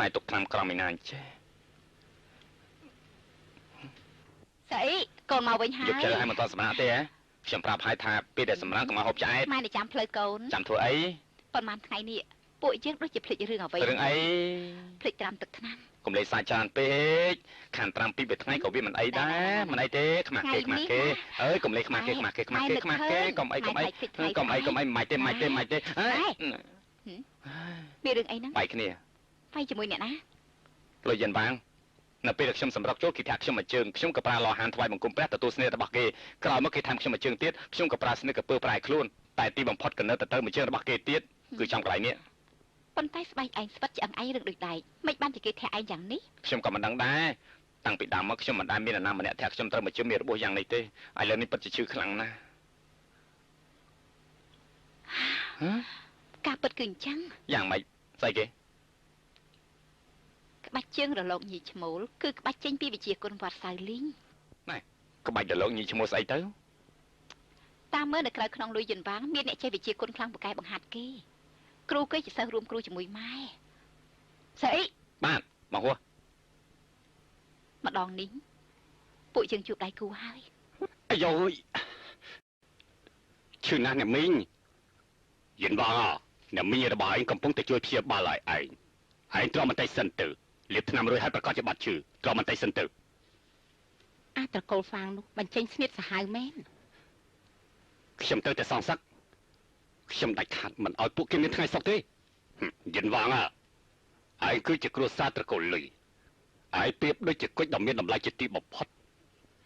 ម៉ែទុកឆ្នាំក្រំឯណាចេះស្អីកូនមកវិញហើយយកចេះឲ្យមិនតសម្រាប់ទេហ៎ខ្ញុំប្រាប់ឲ្យថាពេលដែលសម្រាប់កុំឲ្យហូបឆ្អែតម៉ែនឹងចាំផ្លូវកូនចាំធ្វើអីប៉ុន្មានថ្ងៃនេះពួកយើងដូចជាភ្លេចរឿងអ្វីរឿងអីភ្លេចត្រាំទឹកថ្នាំកុំលេងសាច់ច្រើនពេកខានត្រាំពី3ថ្ងៃក៏វាមិនអីដែរមិនអីទេខ្មាស់គេអើយកុំលេងខ្មាស់គេកុំអីមិនទេអើមានរឿងអីហ្នឹងបាយគ្នាបាយជាមួយអ្នកណាលុយយិនវាងនៅពេលខ្ញុំសម្រុកចូលគេថាខ្ញុំមកជើងខ្ញុំក៏ប្រើលោហានថ្វាយបង្គំព្រះទទួលស្នេហ៍របស់គេក្រោយមកគេថាខ្ញុំមកជើងទៀតខ្ញុំក៏ប្រើស្នេហ៍កពើប្រែខ្លួនតែទីបំផុតក៏នៅទៅមកជើងរបស់គេទៀតគឺចំកន្លែងនេះប៉ុន្តែស្បែកឯងស្វិតឆ្អឹងឯងរឿងដូចដែកមិនបានជាគេធាក់ឯងយ៉ាងនេះខ្ញុំក៏មិនដឹងដែរតាំងពីដើមមកខ្ញុំមិនដែលមាននរណាម្នាក់ធាក់ខ្ញុំត្រូវមកជើងមានរបួសយ៉ាងនេះទេឥឡូវនេះពិតជាឈឺខ្លាំងណាស់ការពិតគឺអញ្ចឹងយ៉ាងម៉េចស្អីគេក្បាច់ជើងរលកញីឈ្មោលគឺក្បាច់ចេញពីវិជាគុណវត្តសៅលីងណែក្បាច់រលកញីឈ្មោលស្អីទៅតាមមើលនៅក្រៅក្នុងលុយយិនវាងមានអ្នកចេះវិជាគុណខ្លាំងពូកែបង្ហាត់គេគ្រូគេជាសិស្សរួមគ្រូជាមួយម៉ែស្អីបាទមកហួរម្ដងនេះពួកយើងជួបដៃគូហើយអាយយឈឺណាស់អ្នកមីងយិនវាងអ្នកមីងរបស់ឯងកំពុងតែជួយព្យាបាលឲ្យឯងទ្រាំបន្តិចសិនទៅលាបថ្នាំរួចហើយប្រកាសជាបាត់ឈឺទ្រាំបន្តិចសិនទៅអាត្រកូលហ្វាងនោះបញ្ចេញស្នៀតសាហាវមែនខ្ញុំទៅតែសងសឹកខ្ញុំដាច់ខាត់មិនឲ្យពួកគេមានថ្ងៃសុខទេយិនវាងឯងគឺជាគ្រួសារត្រកូលលុយឯងប្រៀបដូចជាគុជដ៏មានតម្លៃជាទីបំផុត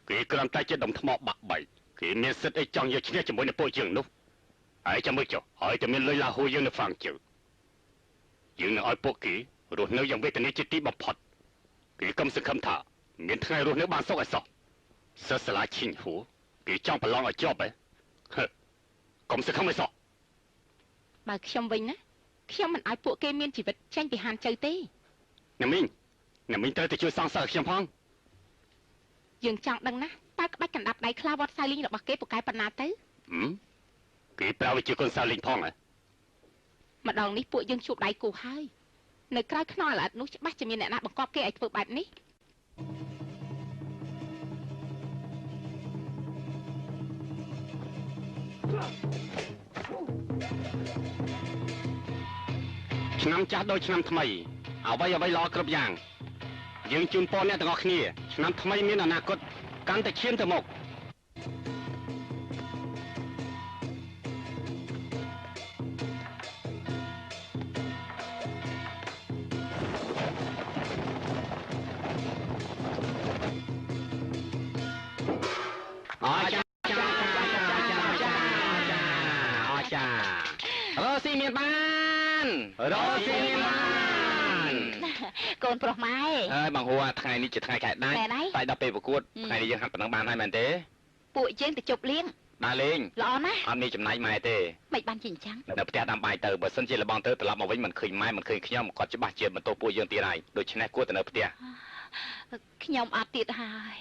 គេគ្រាន់តែជាដុំថ្មបាក់បែកគេមានសិទ្ធិអីចង់យកឈ្នះជាមួយនឹងពួកយើងនោះឯងចាំមើលចុះហើយតែមានលុយឡាហូយើងនៅហ្វាងជើយើងនឹងឲ្យពួកគេរស់នៅយ៉ាងវេទនាជាទីបំផុតគេកុំសង្ឃឹមថាមានថ្ងៃរស់នៅបានសុខឲ្យសោះសិស្សសាលាឈិញហួរគេចង់ប្រឡងឲ្យជាប់កុំសង្ឃឹមឲ្យសោះបើខ្ញុំវិញណាខ្ញុំមិនឲ្យពួកគេមានជីវិតចេញពីហានជើទេអ្នកមីងត្រូវតែជួយសងសឹកខ្ញុំផងយើងចង់ដឹងណាតើក្បាច់កណ្ដាប់ដៃខ្លាវត្តសៅលីងរបស់គេពូកែប៉ុណ្ណាទៅគេប្រើវិជាគុណសៅលីងផងម្ដងនេះពួកយើងជួបដៃគូហើយនៅក្រៅខ្នល់ល្អិតនោះច្បាស់ជាមានអ្នកណាបង្កប់គេឲ្យធ្វើបែបនេះឆ្នាំចាស់ដូចឆ្នាំថ្មីអ្វីល្អគ្រប់យ៉ាងយើងជូនពរអ្នកទាំងអស់គ្នាឆ្នាំថ្មីមានអនាគតកាន់តែឈានទៅមុខរស់ស៊ីមានបានកូនប្រុសម៉ែហើយបងហួរថ្ងៃនេះជាថ្ងៃខែដាច់តែដល់ពេលប្រកួតថ្ងៃនេះយើងហាត់ប៉ុណ្ណឹងបានហើយមែនទេពួកយើងទៅជប់លៀងដើរលេងល្អណាស់អត់មានចំណាយម៉ែទេមិនបានជាអញ្ចឹងនៅផ្ទះដាំបាយទៅបើសិនជាលបងទៅត្រឡប់មកវិញមិនឃើញម៉ែមិនឃើញខ្ញុំគាត់ច្បាស់ជាបន្ទោសពួកយើងទៀតហើយដូច្នេះគួរទៅនៅផ្ទះខ្ញុំអត់ទៀតហើយ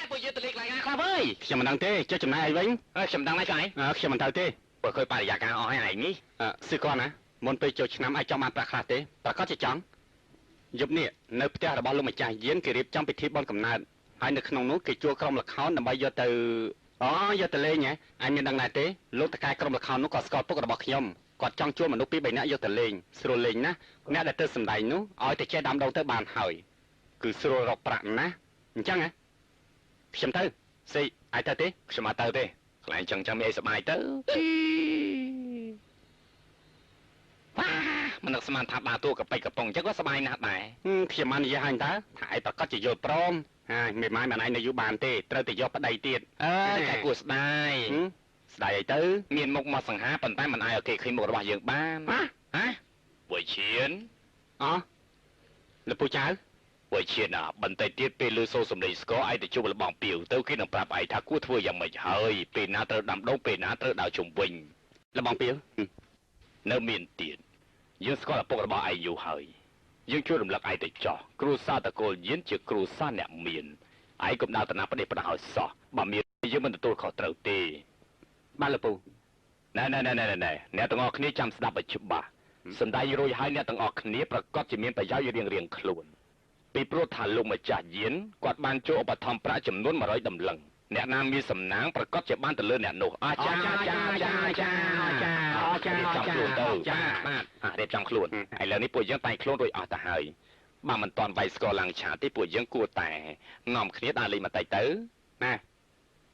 ពួកយើងទៅលេងខ្លាំងខ្លះអើយខ្ញុំមិនដឹងទេចុះចំណាយអីវិញខ្ញុំដឹងហើយចុះឯងខ្ញុំមិនទៅទេបើឃើញបរិយាកាសអស់ហើយឯងនេះស៊ឺគាត់ណាមុនពេលចូលឆ្នាំអាចចង់បានប្រាក់ខ្លះទេប្រកាសជាចង់យប់នេះនៅផ្ទះរបស់លោកម្ចាស់យានគេរៀបចំពិធីបុណ្យកំណើតហើយនៅក្នុងនោះគេជួលក្រុមល្ខោនដើម្បីយកទៅលេងហ៎អញមានដឹងដែរទេលោកតកែក្រុមល្ខោននោះក៏ស្គាល់ពុករបស់ខ្ញុំគាត់ចង់ជួលមនុស្សពីរនាក់យកទៅលេងស្រួលលេងណាអ្នកដែលទៅសម្ដែងនោះឲ្យតែចេះដាំដងទៅបានហើយគឺស្រួលរកប្រាក់ណាអញ្ចឹងហ៎ខ្ញុំទៅស្អីអាចទៅទេខ្ញុំអត់ទៅទេខ្លាំងចឹងមានអីសុបាយទៅមិននឹកស្មានថាដើរតួកប៉ិចកំប៉ុងអញ្ចឹងក៏សុបាយណាស់ដែរខ្ញុំបាននិយាយហើយតើថាឯងប្រកាសជាយល់ព្រមហើយមិនម៉ែមិនឯងនៅយូរបានទេត្រូវតែយកប្តីទៀតតែគួរស្ដាយអីទៅមានមុខមកសង្ហាប៉ុន្តែមិនអាចឲ្យគេឃើញមុខរបស់យើងបានបុយឈៀនលោកពូចៅបុយឈៀនបន្តិចទៀតពេលលើសូរសំឡេងស្គរឯងទៅជួបលបងពីវទៅគេនឹងប្រាប់ឯងថាគួរធ្វើយ៉ាងម៉េចហើយពេលណាត្រូវដាំដងពេលណាត្រូវដើរជុំវិញលបងពីវនៅមានទៀតយើងស្គាល់ឪពុករបស់ឯងយូរហើយយើងជួយរំលឹកឯងទៅចោះគ្រូសាតកូលយានជាគ្រូសាអ្នកមានឯងកុំដើរតាណាប្រទេសប្រដាឲ្យសោះបើមានយើងមិនទទួលខុសត្រូវទេបាទលោកពូណែអ្នកទាំងអស់គ្នាចាំស្ដាប់ឲ្យច្បាស់ សម្ដែងរួចហើយអ្នកទាំងអស់គ្នាប្រកាសជាមានប្រយោជន៍រៀងៗខ្លួនពីព្រោះថាលោកម្ចាស់យានគាត់បានចូលឧបត្ថម្ភប្រាក់ចំនួន100តម្លឹងអ្នកណាមានសំណាងប្រកាសជាបានទៅលើអ្នកនោះអាចារ្យចាំខ្លួនទៅបាទរៀបចំខ្លួនឥឡូវនេះពួកយើងតែងខ្លួនរួចអស់ទៅហើយបើមិនតាន់វាយស្គរឡើងឆាទេពួកយើងគួរតែនាំគ្នាដើរលេងបន្តិចទៅណា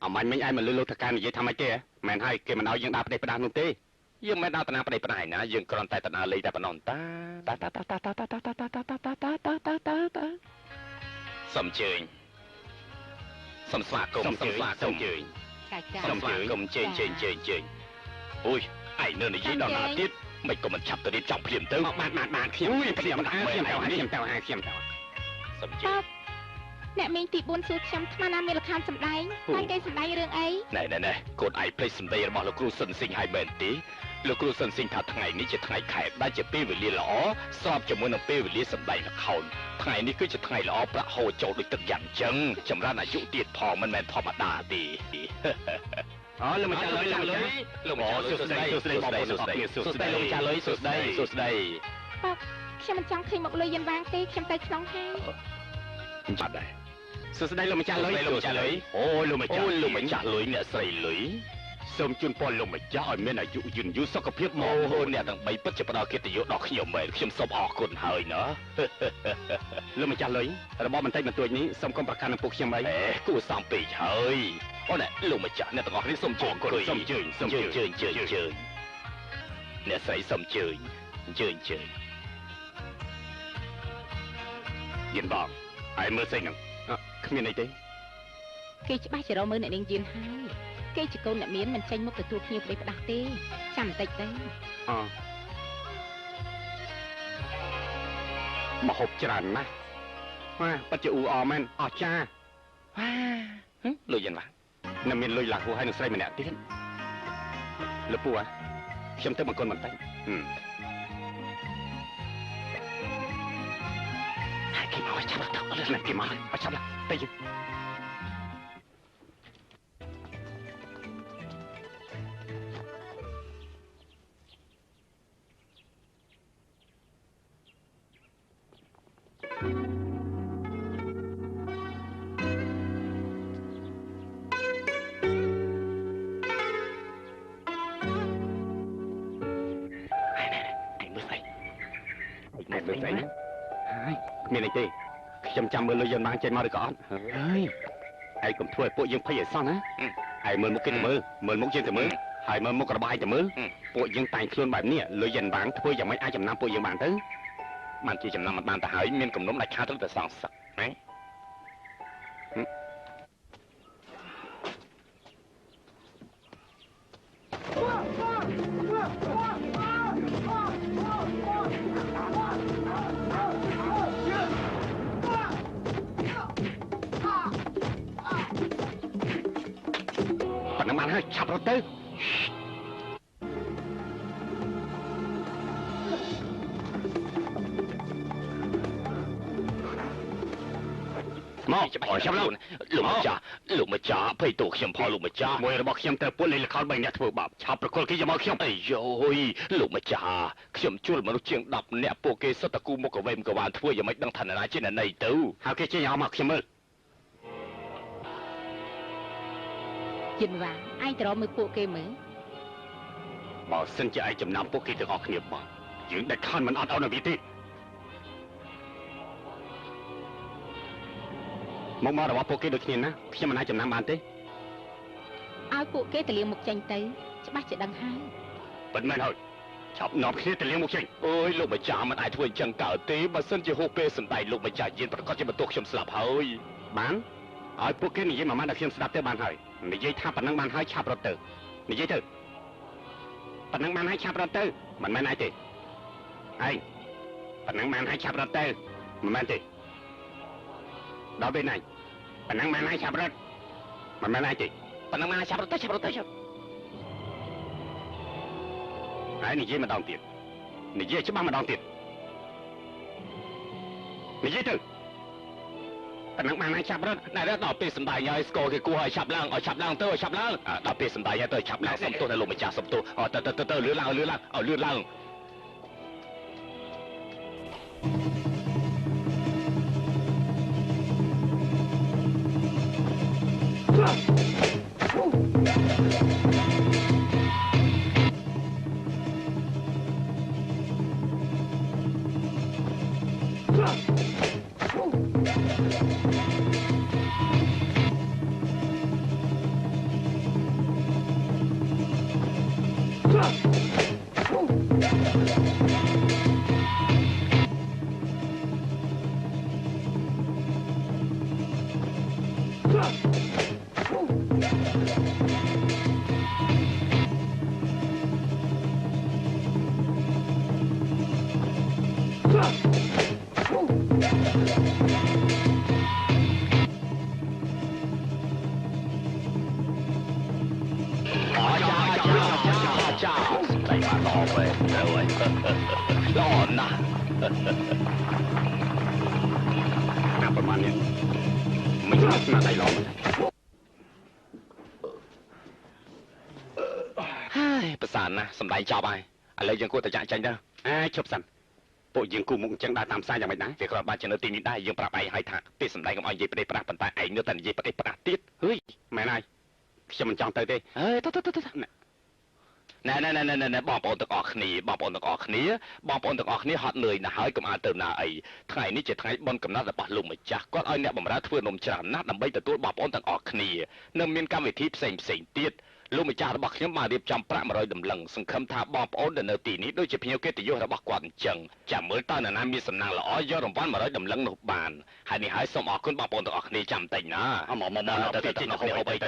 អមាញ់មិញឯងមកលើលោកថការនិយាយថាម៉េចទេមិនហើយគេមិនឲ្យយើងដើរផ្ដេសផ្ដាសនោះទេយើងមិនដើរតាណាផ្ដេសផ្ដាសណាយើងគ្រាន់តែទៅដើរលេងតែប៉ុណ្ណោះតាសំជើញសំស្វាគមន៍សំជើញសំស្វាគមន៍ជើញអូយឯងនៅនិយាយដល់ណាទៀតមិនក៏មិនឆាប់ទៅរៀបចំភ្លាមទៅបានខ្ញុំភ្លាមទៅហើយខ្ញុំទៅសំជើញអ្នកមីងទី4សួរខ្ញុំថ្មណាមានលក្ខខណ្ឌសម្ដែងតែគេសម្ដែងរឿងអីណែកូនឯងភ្លេចសម្ដីរបស់លោកគ្រូសុនសិងហើយមែនទេលោកគ្រូសុនសិងថាថ្ងៃនេះជាថ្ងៃខែដែលជាពេលវេលាល្អស្របជាមួយនឹងពេលវេលាសម្ដែងល្ខោនថ្ងៃនេះគឺជាថ្ងៃល្អប្រាក់ហូរចូលដូចទឹកយ៉ាងចឹងចម្រើនអាយុទៀតផងមិនមែនធម្មតាទេអូលោកម្ចាស់លុយលោកម្ចាស់សួស្ដីលោកម្ចាស់លុយសួស្ដីប៉ាខ្ញុំមិនចង់ឃើញមកលុយយិនវាងទេខ្ញុំទៅក្នុងហើយបាត់ដែរសួស្ដីលោកម្ចាស់លុយអូលោកម្ចាស់លុយអ្នកស្រីលុយសូមជូនពរលោកម្ចាស់ឲ្យមានអាយុយឺនយូរសុខភាពមកអ្នកទាំង3ពិតជាផ្ដល់កិត្តិយសដល់ខ្ញុំមែនខ្ញុំសូមអរគុណហើយណាលោកម្ចាស់លុយរបបបន្តិចបន្តួចនេះសូមកុំប្រកាន់នឹងពួកខ្ញុំអីគួរសំពេកហើយអូនលោកម្ចាស់អ្នកទាំងអស់គ្នាសូមជើញអ្នកស្រីសូមជើញយិនបងហើយមើលស្អីហ្នឹងគ្មានអីទេគេច្បាស់ជារកមើលអ្នកនាងយៀនហើយគេជាកូនអ្នកមានមិនចេញមុខទទួលភ្ញៀវប្តីផ្ដាស់ទេចាំបន្តិចទៅមកហូបច្រើនណាស់ប៉ាពិតជាអ៊ូអមែនអស្ចារ្យលុយយ៉ាងណានៅមានលុយឡាហួរហើយនឹងស្រីម្នាក់ទៀតលោកពូខ្ញុំទៅមកកូនបន្តិចគេមកចាប់ទៅលើណាគេមកចាប់ទៅយើងមានអីទេខ្ញុំចាំមើលលុយយើងបានចេញមកឬក៏អត់ហើយឯងកុំធ្វើឲ្យពួកយើងភ័យឲ្យសោះណាឯងមើលមុខគេទៅមើលមុខយើងទៅមើលហើយមើលមុខរបស់ឯងទៅមើលពួកយើងតែងខ្លួនបែបនេះលុយយើងបានធ្វើយ៉ាងម៉េចអាចចំណាំពួកយើងបានទៅបានជាចំណាំមិនបានទៅហើយមានគំនុំដាច់ខាតទៅសងសឹកណាប៉ុណ្ណឹងបានហើយឆាប់រត់ទៅមកចាប់ឡើងលោកម្ចាស់ភ័យតួខ្ញុំផងលោកម្ចាស់មួយរបស់ខ្ញុំទៅពួកលេខល្ខោន3អ្នកធ្វើបាបឆាប់ប្រគល់គេយកមកខ្ញុំអីយោយលោកម្ចាស់ខ្ញុំជួលមនុស្សជាង10នាក់ពួកគេសុទ្ធតែគូមុខកវេមកវ៉ានធ្វើយ៉ាងម៉េចដឹងថាណាជាណីទៅហើយគេចេញយកមកខ្ញុំមើលយិនវាងឯងទៅរកមើលពួកគេមើលបើសិនជាឯងចំណាំពួកគេទាំងអស់គ្នាបានយើងដាច់ខានមិនអត់អោនអ្វីទេមករបស់ពួកគេដូចគ្នាណាខ្ញុំមិនអាចចំណាំបានទេឲ្យពួកគេទៅលៀងមុខចេញទៅច្បាស់ជាដឹងហើយប៉ុន្មានហើយឆាប់នាំគ្នាទៅលៀងមុខចេញអូយលោកម្ចាស់មិនអាចធ្វើអញ្ចឹងកើតទេបើសិនជាហួសពេលសម្ដែងលោកម្ចាស់យានប្រកាសជាបន្ទោសខ្ញុំស្លាប់ហើយបានឲ្យពួកគេនិយាយមួយម៉ាត់ដល់ខ្ញុំស្ដាប់ទៅបានហើយនិយាយថាប៉ុណ្ណឹងបានហើយឆាប់រត់ទៅនិយាយទៅប៉ុណ្ណឹងបានហើយឆាប់រត់ទៅមិនមែនឯងទេឯងប៉ុណ្ណឹងបានហើយឆាប់រត់ទៅមិនមែនទេដល់ពេលណាប៉ុណ្ណឹងបានហើយឆាប់រត់មិនមែនឯងទេប៉ុណ្ណឹងបានឆាប់រត់ទៅឆាប់ហើយនិយាយម្ដងទៀតនិយាយច្បាស់ម្ដងទៀតនិយាយទៅប៉ុណ្ណឹងបានហើយឆាប់រត់តែដល់ពេលសម្ដែងហើយស្គរគេគួរឲ្យឆាប់ឡើងឲ្យឆាប់ឡើងទៅឲ្យឆាប់ឡើងដល់ពេលសម្ដែងហើយទៅឆាប់ឡើងសុំទោសដល់លោកម្ចាស់សុំទោសទៅលឿនឡើងលឿនឡើង ប្រសាណាសំដែងចប់ហើយឥឡូវយើងគួរតែចាក់ចេញទៅឈប់សិនពួកយើងគូមុខអញ្ចឹងដើរតាមផ្សារយ៉ាងម៉េចដែរវាគ្រាន់តែនៅទីនេះដែរយើងប្រាប់ឯងឲ្យថាពេលសំដែងកុំឲ្យនិយាយប្រទេសប្រាស់ប៉ុន្តែឯងនៅតែនិយាយប្រទេសប្រាស់ទៀតហឺមែនហើយខ្ញុំមិនចង់ទៅទេណែបងប្អូនទាំងអស់គ្នាបងប្អូនទាំងអស់គ្នាហត់នឿយណាស់ហើយកុំឲ្យទៅណាអីថ្ងៃនេះជាថ្ងៃបុណ្យកំណត់របស់លោកម្ចាស់គាត់ឲ្យអ្នកបម្រើធ្វើនំច្រើនណាស់ដើម្បីទទួលបងប្អូនទាំងអស់គ្នានៅមានកម្មវិធីផ្សេងទៀតលោកម្ចាស់របស់ខ្ញុំបានរៀបចំប្រាក់100តម្លឹងសង្ឃឹមថាបងប្អូនដែលនៅទីនេះដូចជាភ្ញៀវកិត្តិយសរបស់គាត់អញ្ចឹងចាំមើលតើនរណាមានសំណាងល្អយករង្វាន់100តម្លឹងនោះបានហើយនេះហើយសូមអរគុណបងប្អូនទាំងអស់គ្នាចាំតិចណាមកទៅហូបអីទៅ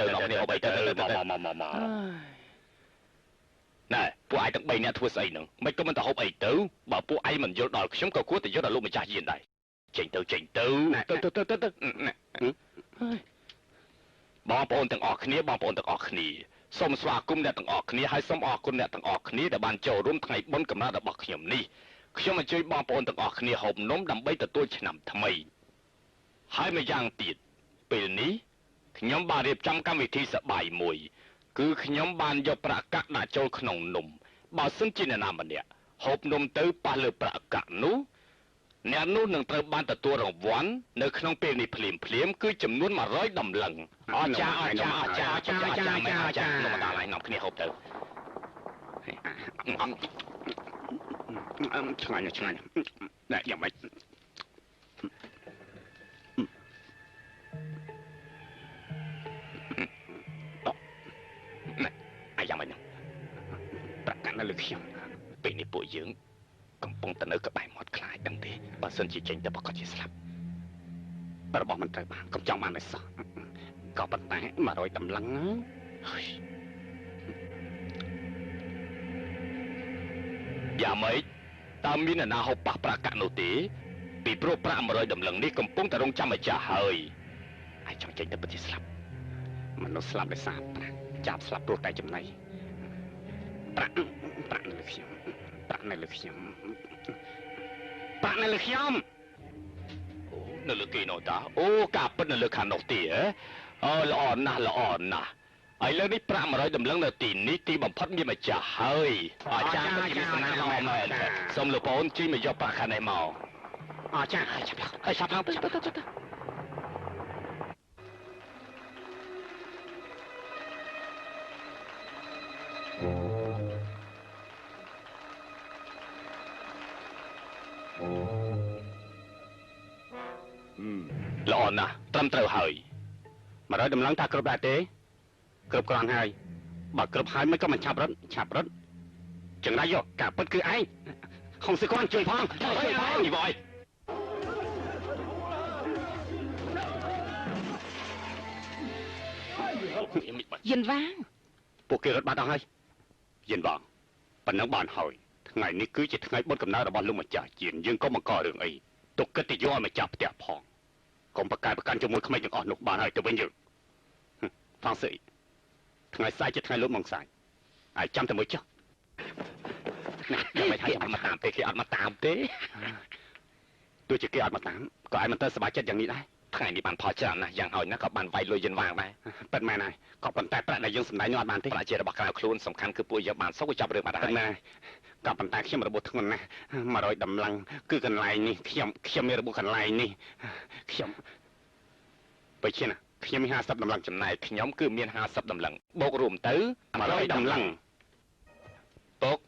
ណែពួកឯងទាំង3នាក់ធ្វើស្អីហ្នឹងមិនក៏មិនទៅហូបអីទៅបើពួកឯងមិនយល់ដល់ខ្ញុំក៏គួរតែយល់ដល់លោកម្ចាស់យានដែរចេញទៅបងប្អូនទាំងអស់គ្នាសូមស្វាគមន៍អ្នកទាំងអស់គ្នាហើយសូមអរគុណអ្នកទាំងអស់គ្នាដែលបានចូលរួមថ្ងៃបុណ្យកំណើតរបស់ខ្ញុំនេះខ្ញុំអញ្ជើញបងប្អូនទាំងអស់គ្នាហូបនំដើម្បីទទួលឆ្នាំថ្មីហើយម្យ៉ាងទៀតពេលនេះខ្ញុំបានរៀបចំកម្មវិធីសប្បាយមួយគឺខ្ញុំបានយកប្រាក់កាក់ដាក់ចូលក្នុងនំបើសិនជាអ្នកណាម្នាក់ហូបនំទៅប៉ះលើប្រាក់កាក់នោះអ្នកនោះនឹងត្រូវបានទទួលរង្វាន់នៅក្នុងពេលនេះភ្លាមគឺចំនួន100តម្លឹងអរចាននំដល់ហើយនាំគ្នាហូបទៅឆ្ងាញ់ណែយ៉ាងម៉េចយ៉ាងម៉េចប្រាក់កាក់នៅលើខ្ញុំពេលនេះពួកយើងកំពុងតែនៅក្បែរមាត់ខ្លាចដឹងទេបើសិនជាចេញទៅប្រកាសជាស្លាប់របស់មិនត្រូវបានកុំចង់បានឲ្យសោះក៏ប៉ុន្តែ100តម្លឹងហើយយ៉ាងម៉េចតើមានអ្នកណាហូបប៉ះប្រាក់កាក់នោះទេពីព្រោះប្រាក់100តម្លឹងនេះកំពុងតែរងចាំម្ចាស់ហើយហើយចង់ចេញទៅពិតជាស្លាប់មនុស្សស្លាប់ដោយសារប្រាក់ចាប់ស្លាប់ព្រោះតែចំណៃប្រាក់នៅលើខ្ញុំនៅលើគេនោះតាអូការពិតនៅលើខាងនោះទេអូល្អណាស់ឥឡូវនេះប្រាក់100តម្លឹងនៅទីនេះទីបំផុតមានម្ចាស់ហើយអាចារ្យពិតជាមានសំណាងល្អមែនសូមលោកប្អូនជិះមកយកប្រាក់ខាងនេះមកអាចារ្យចាប់ឡើងទៅល្អណាស់ត្រឹមត្រូវហើយ100តម្លឹងថាគ្រប់ដែរទេគ្រប់គ្រាន់ហើយបើគ្រប់ហើយមិនក៏មិនឆាប់រត់ចឹងដែរយកការពិតគឺឯងខំសិគាត់ជួយផងយីវ៉ៃយិនវាងពួកគេរត់បាត់អស់ហើយយិនវាងប៉ុណ្ណឹងបានហើយថ្ងៃនេះគឺជាថ្ងៃបុណ្យកំណើតរបស់លោកម្ចាស់ជាយើងក៏បង្ករឿងអីទុកកិត្តិយសឲ្យម្ចាស់ផ្ទះផងកុំប្រកែប្រកាន់ជាមួយក្មេងទាំងអស់នោះបានហើយទៅវិញយើងថងស្អីថ្ងៃស្អែកជាថ្ងៃលោកមកស្អែកហើយចាំតែមួយចុះយ៉ាងម៉េចហើយអត់មកតាមទេគេអត់មកតាមទេទោះជាគេអត់មកតាមក៏ឯងមិនទៅសប្បាយចិត្តយ៉ាងនេះដែរថ្ងៃនេះបានផលច្រើនណាស់យ៉ាងហោចណាស់ក៏បានវាយលុយយិនវាងដែរប៉ិនមែនហើយក៏ប៉ុន្តែប្រាក់ដែលយើងសម្ដែងនោះអត់បានទេប្រាក់ជារបស់ក្រៅខ្លួនសំខាន់គឺពួកយើងបានសុខចាប់រឿងបាត់ហើយ ក៏ប៉ុន្តែខ្ញុំរបួសធ្ងន់ណាស់100តម្លឹងគឺកន្លែងនេះខ្ញុំមានរបួសកន្លែងនេះខ្ញុំបើជាណាខ្ញុំមាន50តម្លឹងចំណែកខ្ញុំគឺមាន50តម្លឹងបូករួមទៅ100តម្លឹងពុក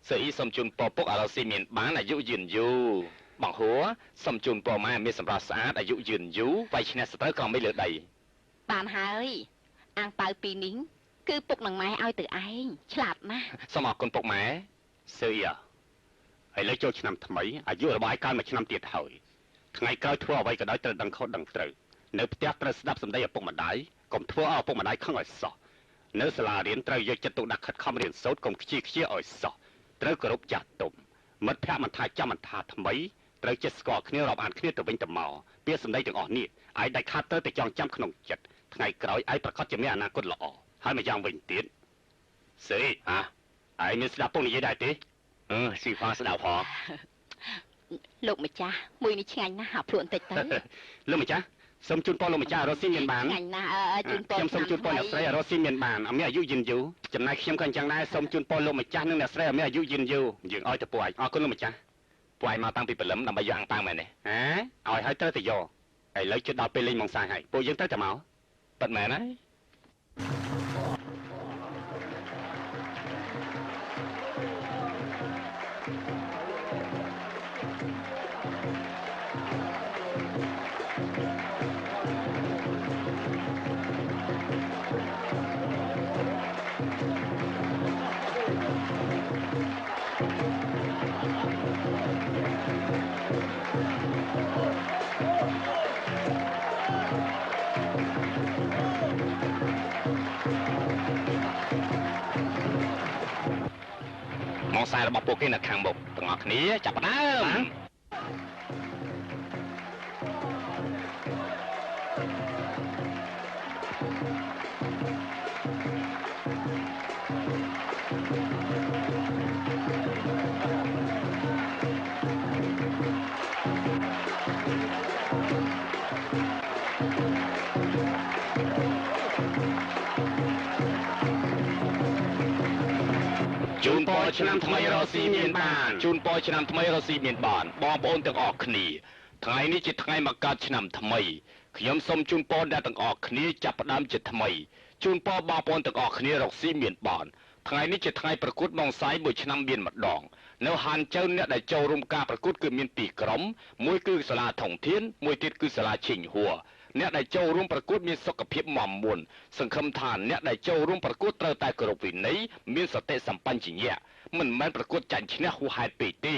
សីសុំជូនពរពុកឲ្យរកស៊ីមានបានអាយុយឺនយូរបងហួរសុំជូនពរម៉ែមានសម្រស់ស្អាតអាយុយឺនយូរវាយឈ្នះសត្រូវក្រំមិនលើដីបានហើយអាងប៉ៅពីនេះគឺពុកនឹងម៉ែឲ្យទៅឯងឆ្លាតណាស់សូមអរគុណពុកម៉ែសីឥឡូវចូលឆ្នាំថ្មីអាយុរបស់ឯងកើនមួយឆ្នាំទៀតហើយថ្ងៃក្រោយធ្វើអ្វីក៏ដោយត្រូវដឹងខុសដឹងត្រូវនៅផ្ទះត្រូវស្ដាប់សម្ដីឪពុកម្ដាយកុំធ្វើឲ្យឪពុកម្ដាយខឹងឲ្យសោះនៅសាលារៀនត្រូវយកចិត្តទុកដាក់ខិតខំរៀនសូត្រកុំខ្ជិលខ្ជាឲ្យសោះត្រូវគោរពចាស់ទុំមិត្តភក្តិមិនថាចាំមិនថាថ្មីត្រូវចេះស្គាល់គ្នារាប់អានគ្នាទៅវិញទៅមកពាក្យសម្ដីទាំងអស់នេះឯងដាច់ខាតត្រូវតែចងចាំក្នុងចិត្តថ្ងៃក្រោយឯងប្រកាសជាមានអនាគតល្អហើយម្យ៉ាងវិញទៀតសេហ៎ឯងមានស្ដាប់ពុកនិយាយដែរទេស៊ីផាស្ដាប់ហ៎លោកម្ចាស់មួយនេះឆ្ងាញ់ណាស់ហាប់ខ្លួនបន្តិចទៅលោកម្ចាស់សូមជូនពរលោកម្ចាស់រស់ស៊ីមានបានឆ្ងាញ់ណាស់ជូនពរខ្ញុំសូមជូនពរអ្នកស្រីរស់ស៊ីមានបានឲ្យមានអាយុយឺនយូរចំណែកខ្ញុំក៏អញ្ចឹងដែរសូមជូនពរលោកម្ចាស់និងអ្នកស្រីឲ្យមានអាយុយឺនយូរយើងឲ្យទៅពួកឯងអរគុណលោកម្ចាស់ពួកឯងមកតាំងពីព្រលឹមដើម្បីយកអាំងប៉ាវមែនទេឲ្យហើយត្រូវទៅយកឥឡូវជិតដល់ពេលលេងម៉ោងសាយហើយពួកយើងត្រូវតែមកប៉ិតមែនហើយម៉ោងសាយរបស់ពួកគេនៅខាងមុខទាំងអស់គ្នាចាប់ផ្ដើមជូនពរឆ្នាំថ្មីរស់ស៊ីមានបានជូនពរឆ្នាំថ្មីរស់ស៊ីមានបានបងប្អូនទាំងអស់គ្នាថ្ងៃនេះជាថ្ងៃមកកើតឆ្នាំថ្មីខ្ញុំសូមជូនពរដល់ទាំងអស់គ្នាចាប់ផ្ដើមជាថ្មីជូនពរបងប្អូនទាំងអស់គ្នារកស៊ីមានបានថ្ងៃនេះជាថ្ងៃប្រកួតម៉ោងសាយមួយឆ្នាំមានម្ដងនៅហានជើអ្នកដែលចូលរួមការប្រកួតគឺមាន2ក្រុមមួយគឺសាលាថងធានមួយទៀតគឺសាលាឈិញហួរអ្នកដែលចូលរួមប្រកួតមានសុខភាពមាំមួនសង្ឃឹមថាអ្នកដែលចូលរួមប្រកួតត្រូវតែគោរពវិន័យមានសតិសម្បញ្ញៈមិនមែនប្រកួតចាញ់ឈ្នះហួសហេតុពេកទេ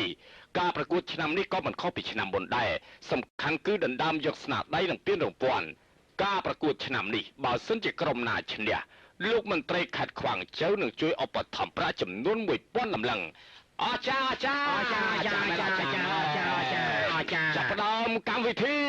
ការប្រកួតឆ្នាំនេះក៏មិនខុសពីឆ្នាំមុនដែរសំខាន់គឺដណ្ដើមយកស្នាដៃនិងពានរង្វាន់ការប្រកួតឆ្នាំនេះបើសិនជាក្រុមណាឈ្នះលោកមន្ត្រីខេត្តខ្វាងជើនឹងជួយឧបត្ថម្ភប្រាក់ចំនួន1000តម្លឹងអរចាចាប់ផ្ដើមកម្មវិធី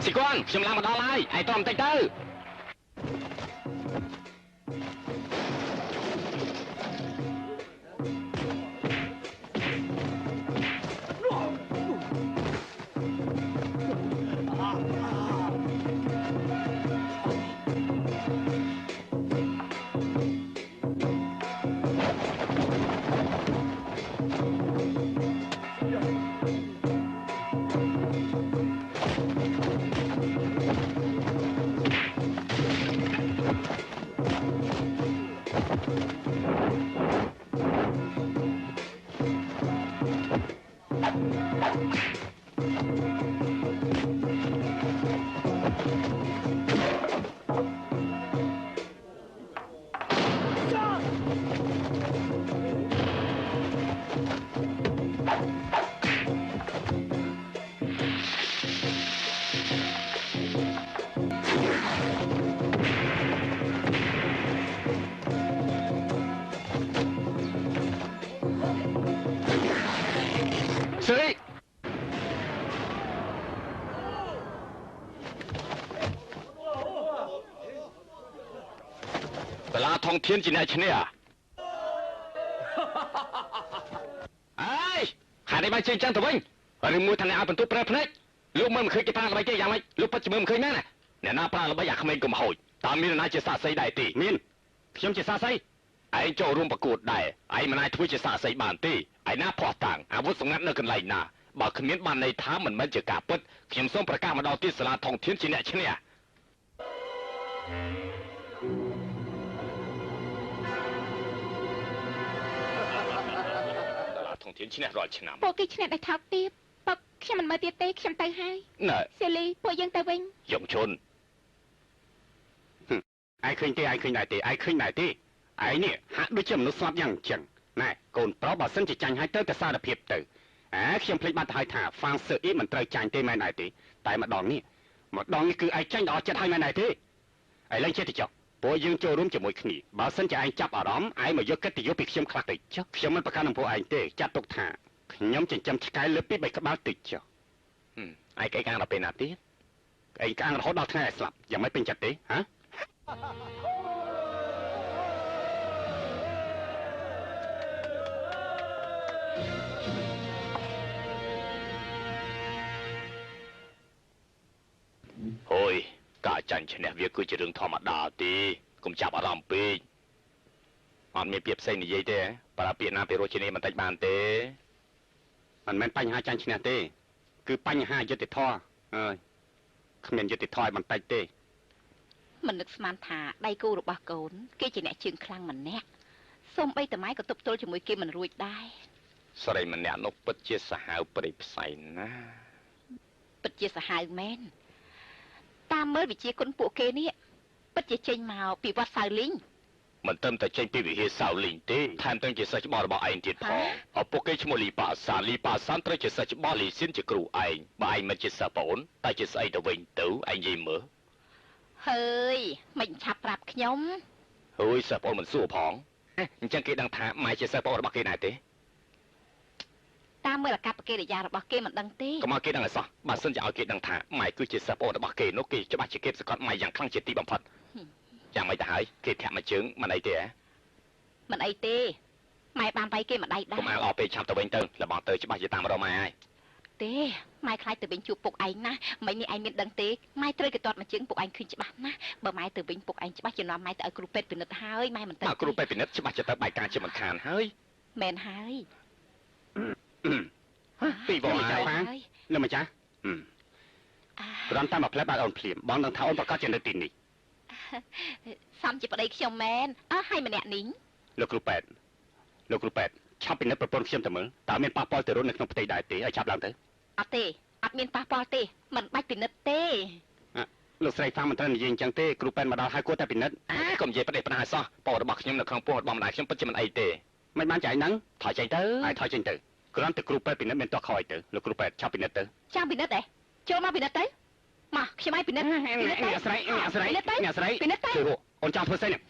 ស៊ីគួនខ្ញុំឡើងមកដល់ហើយឯងតោះបន្តិចទៅ ทองเทียนจีนไอชเนี่ยไอ้หาได้ใบเชียงจังตัวเองหรือมือทนายเอาเป็นตัวเปรย์พนักลูกมึงเคยกินปลาอะไรกี่อย่างไหมลูกปัจจุบันเคยแน่เนี่ยน้าปลาเราไม่อยากขมิ้นกุมหอยตามมีนายจะสาใส่ได้ตีมินเขียมจะสาใส่ไอ้โจร่วมประกวดได้ไอ้มันนายทุ่ยจะสาใส่บานตีไอ้หน้าพอต่างอาวุธสงัดเนื้อกันไหลหน้าบอกขมิ้นบานในท้ามันมันจะกาปดเขียมส้มประกาศมาดอที่สลาทองเทียนจีนไอชเนี่ยทองเทียนชนะรอชนะพวกกิชนะได้ทับตีปกฉันมันมาเตี้ยเต้ฉันไปให้น่ะเซลีพวกยังแต่วิ่งยงชนไอ้ขึ้นตีไอ้ขึ้นไหนตีไอ้ขึ้นไหนตีไอ้เนี่ยหักด้วยเชื่อมนุษย์สลับยังจังนายโกนเพราะบอสเซนจะจังให้เตอร์แต่ซาดเพียบเตอเขียมพลิกมาถ่ายถ่าฟังเสืออีมันเตยจังตีไม่ไหนตีแต่มาดองนี่มาดองนี่คือไอ้จังดอกจะให้ไม่ไหนตีไอ้เล่นเชื่อติจ่อพวกยังโจร่วมจะมวยขี้บอสเซนจะไอ้จับอารมณ์ไอ้มายกกติยกปีเขียมคลักติจ่อเขียมมันประกันของพวกไอ้เต้จัดตกถ่าย้อมจะจำสกายเลือดปีใบกระบาลติดจ่อไอ้ไก่กางเราเป็นอาทิตย์ไอ้กางเราเขาดอกแท้สลับยังไม่เป็นจัดตีฮะโอ้ยกาจันชนะเวียกูจะเรื่องธรรมดาตีกุมจับอารมณ์ปีมันมีเปรียบเส้นยี่เต้ปลาเปียนาเปโรชินีมันตัดบานเต้มันแม่นปัญหาจันชนะเต้คือปัญหายุติท่อขมิ้นยุติท่อมันตัดเต้มันนึกสมานถาได้กูรบโกนเกจิเนี่ยจึงคลั่งมันแน่ส้มใบแต่ไม้ก็ตบโตจมูกเกมันรวยได้สไลมันเนี่ยนกปัจเจสหายปริบใส่นะปัจเจสหายแมนตามเมื่อวิจิคนปู่เกนี่ปัจเจเจงมาปีวัดสายลิงมันเติมแต่เจงปีวิเหสาวลิงเต้แทนตั้งจะสัจบอลบ่ไอ้ติดพอเอาพวกเกชโมลีป่าสาลีป่าสันตระจะสัจบอลลีสินจะกรูไอ้บ่ไอ้มันจะสะปนแต่จะใส่ตะเวนตู้ไอ้ยี่เหมือเฮ้ยมันฉับปรับขยมเฮ้ยสะปนมันสู้ผองจังเกดังถามไม่จะสะปนระบักเกไหนเต้ตามเมื่อละกับเกเดียระบักเกมันดังเต้ก็มาเกดังอะไรซะบาสันจะเอาเกดังถามไม่คือจะสะปนระบักเกนกเกจะมาจะเก็บสกัดไม่อย่างคลั่งเจตีบังพัดอย่างไม่ได้เกแถมมาจึงมันไอเต้มันไอเต้ไม่บานไปเกมันได้ผมเอาออกไปชามตะเวนเติงแล้วบอกเตยจะมาจะตามเรามาเต้ไม่คล้ายtừ bên chụp phục ảnh na mấy ni anh biết đăng tế mai chơi cái toát mà chứng phục ảnh khuyên chỉ bắt na bờ mai từ bên phục ảnh chỉ bắt chỉ nói mai từ group pet pinnet hơi mai mình tới group pet pinnet chỉ bắt chỉ tới bài ca chỉ mình khàn hơi men hơiปีบอกใจฟังนั่นมั้ยจ๊ะร้านตามมาเพลย์บาร์ออนเพลียมบอลตั้งเท้าออนประกาศเจนได้ตินนี่ซ้ำจะประเดี๋ยวเขียวแมนให้มันเนี่ยนิ้งลูกกรุ๊ปแปดชอบเป็นนักประปนเขียมเสมอแต่เมียนปาปอลแต่รุ่นในขนมปฏิได้ตีไอชับหลังเถอะอัดเตอัดเมียนปาปอลเตมันไม่เป็นนัดเตลูกใส่ฟังมันตอนยิงจังเตกรุ๊ปแปดมาดาวให้กูแต่เป็นนัดก็มีประเดี๋ยวปัญหาซ้อปอดบักเขียมในขนมปวดบอมไหลเขียมปัจจุบันไอเตไม่มั่นใจนังถอยใจเตอไอถอยใจเตอกรอนแต่กรุ๊ปแปดเป็นนัดเป็นตัวคอยเตอลูกกรุ๊ปแปดชอบเป็นนัดเตอชอบเป็นนัดเตโจมาเป็นนัดเตมาใช่ไหมเป็นนัดเนี่ยสไลเป็นนัดเตคือคนจ้างเพื่อเส้นเนี่ย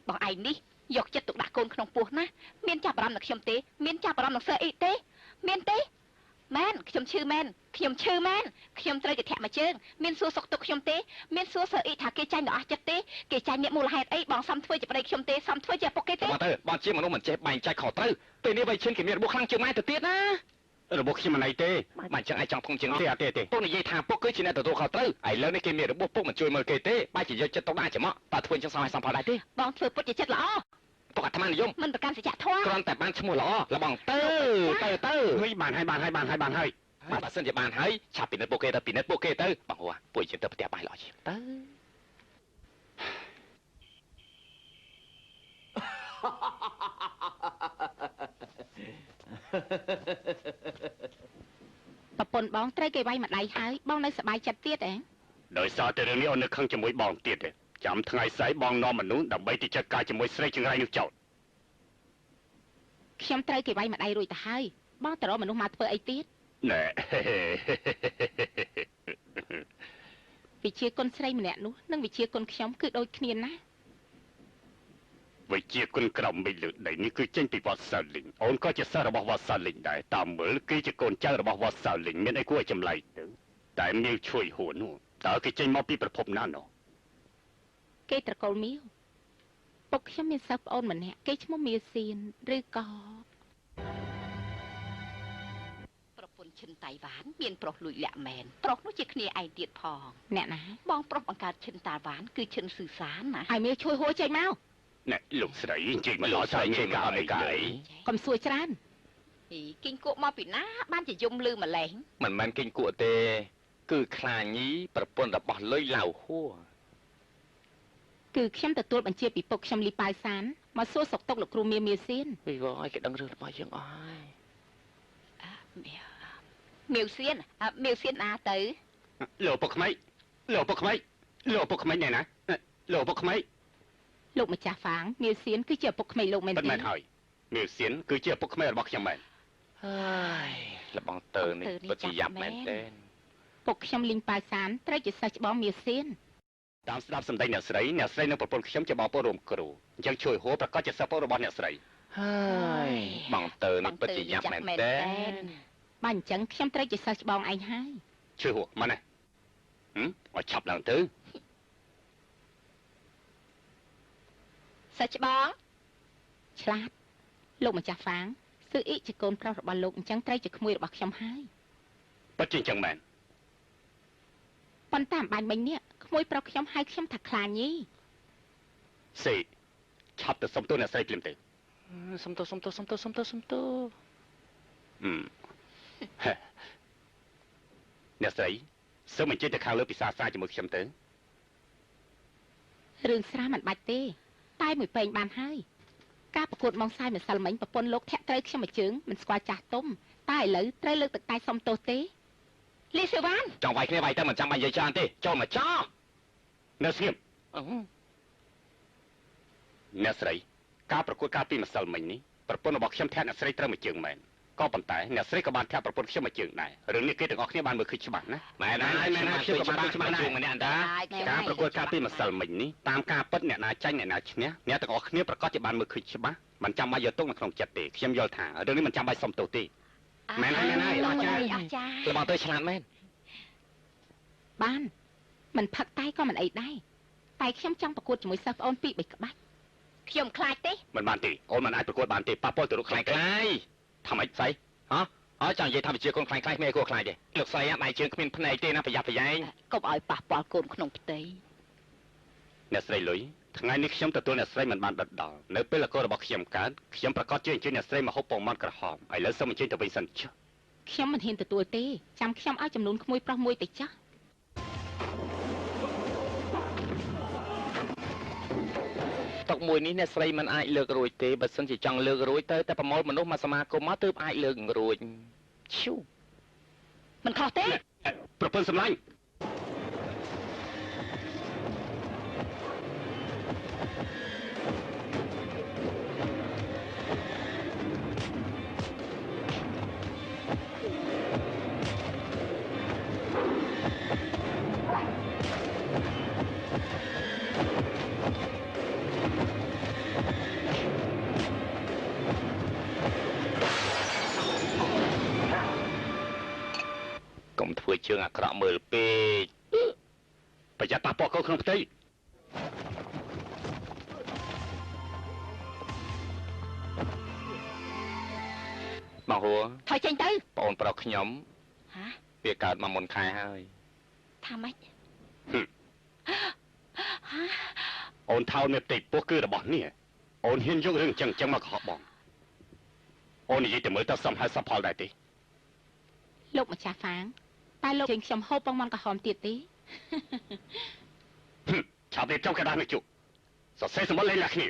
บอกไอ้นี่ยกจะตุกด่าโกนขนมปูนะเมียนจับรำหนักเขียมเตเมียนจับรำหนักเสืออีเตเมียนเตแมนเขียมชื่อแมนเขียมชื่อแมนเขียมเตยจะแทะมาเชิงเมียนซัวสกตุกเขียมเตเมียนซัวเสืออีถาเกจัยหนอจัดเตเกจัยเนี่ยมูลเหตุไอ้บองซ้ำถ้วยจะไปได้เขียมเตซ้ำถ้วยจะปกเกเตมาเตอบอลเชี่ยมันต้องเหมือนเจ็บใบใจขอเตอเตนี่ใบเช่นเขียมเนี่ยบุกคลั่งเชียงไม้แต่เตี้ยนะระบบขี้มันไอเต้มันจังไอจังทงจังเตี้ยเต้พวกนี้ยัยทางพวกก็ชินแต่ตัวเขาเตอไอแล้วในเกมเนี่ยระบบพวกมันช่วยมือเกเต้ใบจีจะต้องได้จะเหมาะตาทวนจังสายสัมผัสได้เต้บองถือปุ๊บจะเจ็ดหรอปกติมันนิยมมันประกันเสียทว่ากรอนแต่บ้านชมูล้อระบังเตอเฮ้ยบานให้บานเส้นจะบานให้ชาปินเนตโปเกเตอร์ปินเนตโปเกเตอร์บังหัวป่วยจนเตอร์ปฏิบัติหล่อชิเตอร์ ប្រពន្ធបងត្រូវគេវាយម្ដាយហើយបងនៅសប្បាយចិត្តទៀតហ៎ដោយសារតែរឿងនេះអូននៅខឹងជាមួយបងទៀតទេចាំថ្ងៃស្អែកបងនាំមនុស្សដើម្បីទៅចាត់ការជាមួយស្រីចង្រៃនោះចោលខ្ញុំត្រូវគេវាយម្ដាយរួចទៅហើយបងទៅរកមនុស្សមកធ្វើអីទៀតណែវិជាគុណស្រីម្នាក់នោះនិងវិជាគុណខ្ញុំគឺដូចគ្នាណាវិជាគុណក្រមមីលើកដីនេះគឺចេញពីវត្តសាលីងអូនក៏ជាសិស្សរបស់វត្តសាលីងដែរតាមមើលគឺជាកូនចៅរបស់វត្តសាលីងមានអីគួរឲ្យចម្លែកទៅតែមាវជួយហួននោះតើគេចេញមកពីប្រភពណានោះគេត្រកូលមាវពុកខ្ញុំមានសិស្សប្អូនម្នាក់គេឈ្មោះមាវសៀនឬក៏ប្រពន្ធឈិនតៃវ៉ានមានប្រុសលួចលាក់មែនប្រុសនោះជាគ្នាឯងទៀតផងអ្នកណាបងប្រុសបង្កើតឈិនតៃវ៉ានគឺឈិនស៊ឺសានណាឲ្យមាវជួយហួរចេញមកណែលោកស្រីជិះមកដល់ស្រីជិះមកអីកែកុំសួរច្រើនគិញគក់មកពីណាបានជាយំលឺម្លេះមិនមែនគិញគក់ទេគឺខ្លាញីប្រពន្ធរបស់លុយឡៅហួរគឺខ្ញុំទទួលបញ្ជាពីពុកខ្ញុំលីប៉ៅសានមកសួរសុខទុក្ខលោកគ្រូមាវសៀនវីវឲ្យគេដឹងរឿងរបស់យើងអស់ហើយមាវសៀនណាទៅលោកពុកក្មេកលោកពុកក្មេកលោកពុកក្មេកណែណាលោកពុកក្មេកលោកម្ចាស់ហ្វាងមាវសៀនគឺជាឪពុកក្មេកលោកមែនទេមិនហើយមាវសៀនគឺជាឪពុកក្មេករបស់ខ្ញុំមែនហើយលបងតើនេះពិតជាយ៉ាប់មែនទេពុកខ្ញុំលីងប៉ៅសានត្រូវជាសិស្សច្បងមាវសៀនតាមស្ដាប់សម្ដីអ្នកស្រីនិងប្រពន្ធខ្ញុំជាបងប្អូនរួមគ្រូអញ្ចឹងជួយហួរប្រកាសជាសិស្សប្អូនរបស់អ្នកស្រីហើយបងតើនេះពិតជាយ៉ាប់មែនទេបើអញ្ចឹងខ្ញុំត្រូវជាសិស្សច្បងឯងហើយជួយហួរមកណាឲ្យឆាប់ឡើងទៅសិស្សច្បងឆ្លាតលោកម្ចាស់ហ្វាងស៊ឺអ៊ីជាកូនប្រុសរបស់លោកអញ្ចឹងត្រូវជាក្មួយរបស់ខ្ញុំហើយពិតជាអញ្ចឹងមែនប៉ុន្តែអំបញ្ញមិញនេះក្មួយប្រុសខ្ញុំហៅខ្ញុំថាខ្លាញីសេឆាប់ទៅសុំទោសអ្នកស្រីភ្លាមទៅសុំទោសអ្នកស្រីសូមអញ្ជើញទៅខាងលើពិសាជាមួយខ្ញុំទៅរឿងស្រាមិនបាច់ទេតែមួយពេងបានហើយការប្រកួតម៉ងសាយម្សិលមិញប្រពន្ធលោកធាក់ត្រូវខ្ញុំមួយជើងមិនស្គាល់ចាស់ទុំតែឥឡូវត្រូវលើកទឹកតែសុំទោសទេលីសេវ៉ានចង់វាយគ្នាវាយទៅមិនចាំបាច់និយាយច្រើនទេចូលមកចោនៅស្ងៀមអ្នកស្រីការប្រកួតការពីម្សិលមិញនេះប្រពន្ធរបស់ខ្ញុំធាក់អ្នកស្រីត្រូវមួយជើងមែនក៏ប៉ុន្តែអ្នកស្រីក៏បានធាក់ប្រពន្ធខ្ញុំមួយជើងដែររឿងនេះគេទាំងអស់គ្នាបានមើលឃើញច្បាស់ណាមែនហើយខ្ញុំក៏បានច្បាស់ដែរម្នាក់តាការប្រកួតការពីម្សិលមិញនេះតាមការពិតអ្នកណាចាញ់អ្នកណាឈ្នះអ្នកទាំងអស់គ្នាប្រកាសជាបានមើលឃើញច្បាស់មិនចាំបាច់យកទុកនៅក្នុងចិត្តទេខ្ញុំយល់ថារឿងនេះមិនចាំបាច់សុំទោសទេមែនហើយអរចារ្យបងទៅឆ្លាតមែនបានមិនផឹកតែក៏មិនអីដែរតែខ្ញុំចង់ប្រកួតជាមួយសិស្សប្អូន2 3ក្បាច់ខ្ញុំខ្លាចទេមិនបានទេអូនមិនអាចប្រកួតបានទេប៉ះពាល់ទៅរូបខ្លាចថាម៉េចស្អីហ៎អើចង់និយាយថាវិជាកូនខ្លាញ់គ្មានគួរខ្លាចទេលោកស្រីអាដៃជើងគ្មានភ្នែកទេណាប្រយ័ត្នប្រយែងកុំឲ្យប៉ះពាល់កូនក្នុងផ្ទៃអ្នកស្រីលុយថ្ងៃនេះខ្ញុំទទួលអ្នកស្រីមិនបានដិតដល់នៅពេលកូនរបស់ខ្ញុំកើតខ្ញុំប្រកាសជាអញ្ជើញអ្នកស្រីមកហូបពងមាន់ក្រហមឥឡូវសូមអញ្ជើញទៅវិញសិនចុះខ្ញុំមិនហ៊ានទទួលទេចាំខ្ញុំឲ្យចំនួនក្មួយប្រុសមួយទៅចាស់តុកមួយនេះអ្នកស្រីមិនអាចលើករួចទេបើសិនជាចង់លើករួចទៅតែប្រមូលមនុស្សមកសមាគមមកទើបអាចលើករួចឈូមិនខុសទេប្រពន្ធសម្លាញ់ធ្វើជើងអាក្រក់មើលពេកប្រយ័ត្នប៉ះពាល់កូនក្នុងផ្ទៃមកហួរថយចេញទៅបងប្រុសខ្ញុំវាកើតមកមុនខែហើយថាម៉េចអូនថោនមេផ្ទៃពោះគឺរបស់នេះអូនហ៊ានយករឿងចឹងមកកុហកបងអូននិយាយទៅមើលទៅសមហើយសពផលដែរទេលោកម្ចាស់ហ្វាងតែលោកជើងខ្ញុំហូបបងមាន់ក្រហមទៀតទេឆាប់រៀបចំកណ្ដាស់នេះជុកសរសេរសម្បត្តិលេខលះគ្នា